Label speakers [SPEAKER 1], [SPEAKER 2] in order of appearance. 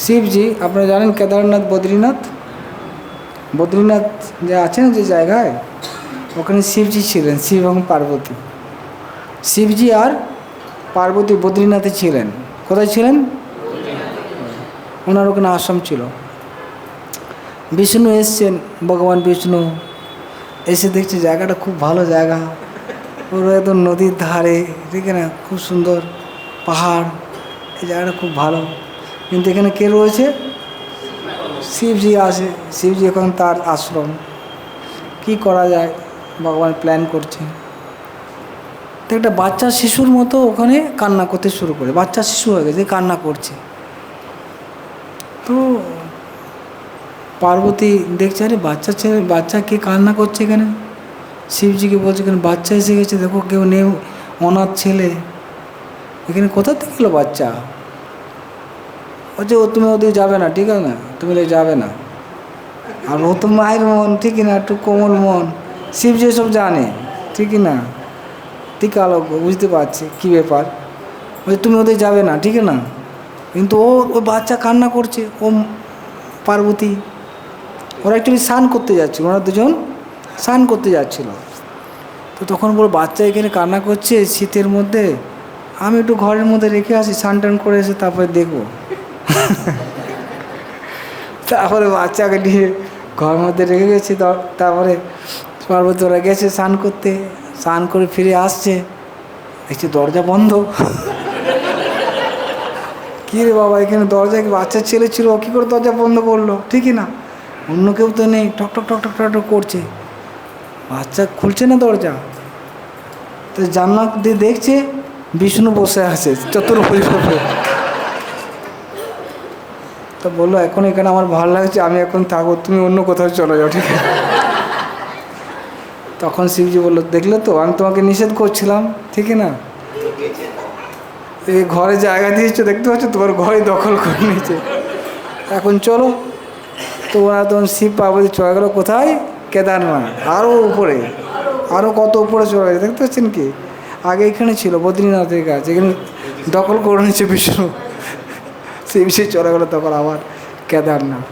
[SPEAKER 1] শিবজি, আপনারা জানেন কেদারনাথ, বদ্রীনাথ, বদ্রীনাথ যে আছে না যে জায়গায়, ওখানে শিবজি ছিলেন, শিব এবং পার্বতী। শিবজি আর পার্বতী বদ্রীনাথে ছিলেন। কোথায় ছিলেন? ওনার ওখানে আশ্রম ছিল। বিষ্ণু এসছেন, ভগবান বিষ্ণু এসে দেখছে জায়গাটা খুব ভালো জায়গা, পুরো একদম নদীর ধারে, ঠিক না, খুব সুন্দর পাহাড়, এই জায়গাটা খুব ভালো। কিন্তু এখানে কে রয়েছে? শিবজি আসে। শিবজি এখন তার আশ্রম, কি করা যায় ভগবান প্ল্যান করছে। তো একটা বাচ্চা শিশুর মতো ওখানে কান্না করতে শুরু করে, বাচ্চা শিশু হয়ে গেছে, কান্না করছে। তো পার্বতী দেখছে, আরে বাচ্চা ছেলে, বাচ্চা কে কান্না করছে এখানে? শিবজিকে বলছে এখানে বাচ্চা এসে গেছে, দেখো কেউ নেই, অনাথ ছেলে, এখানে কোথা থেকে এলো বাচ্চা? বলছে ও তুমি ওদিকে যাবে না, ঠিক আছে না, তুমি যাবে না। আর ও তো মায়ের মন, ঠিকই না, একটু কোমল মন, শিবজি এসব জানে, ঠিকই না, ঠিক আলো বুঝতে পারছে কী ব্যাপার। বলছে তুমি ওদের যাবে না, ঠিক না। কিন্তু ও বাচ্চা কান্না করছে, ও পার্বতী, ওরা একটু স্নান করতে যাচ্ছিল, ওরা দুজন স্নান করতে যাচ্ছিল। তো তখন বলো বাচ্চা এখানে কান্না করছে শীতের মধ্যে, আমি একটু ঘরের মধ্যে রেখে আসি, স্নান টান করে এসে তারপরে দেখবো। তারপরে বাচ্চাকে নিয়ে ঘরের মধ্যে রেখে গেছি। তারপরে পার্বতী ওরা গেছে স্নান করতে, স্নান করে ফিরে আসছে, দেখছি দরজা বন্ধ। কী রে বাবা, এখানে দরজা, বাচ্চার ছেলে ছিল, ও কী করে দরজা বন্ধ করলো, ঠিকই না, অন্য কেউ তো নেই, টক টক টক টক টক টক করছে, বাচ্চা খুলছে না দরজা। তো জানলা দিয়ে দেখছে বিষ্ণু বসে আছে চতুর্ভুজ ভাবে। তো বললো এখন এখানে আমার ভালো লাগছে, আমি এখন থাকবো, তুমি অন্য কোথাও চলে যাও, ঠিক আছে। তখন শিবজি বললো দেখলে তো আমি তোমাকে নিষেধ করছিলাম, ঠিক না, এই ঘরে জায়গা দিয়েছো, দেখতে পাচ্ছ তোমার ঘরে দখল করে নিয়েছে, এখন চলো। তো ওরা তখন শিব পার্বতী চলে গেলো কোথায়? কেদারনাথ, আরও উপরে, আরও কত উপরে চলে গেছে, দেখতে পাচ্ছেন কি, আগে এখানে ছিল বদ্রীনাথের কাছে, এখানে দখল করে নিয়েছে বিষ্ণু। শিবজি চলে গেলো তখন আবার কেদারনাথ।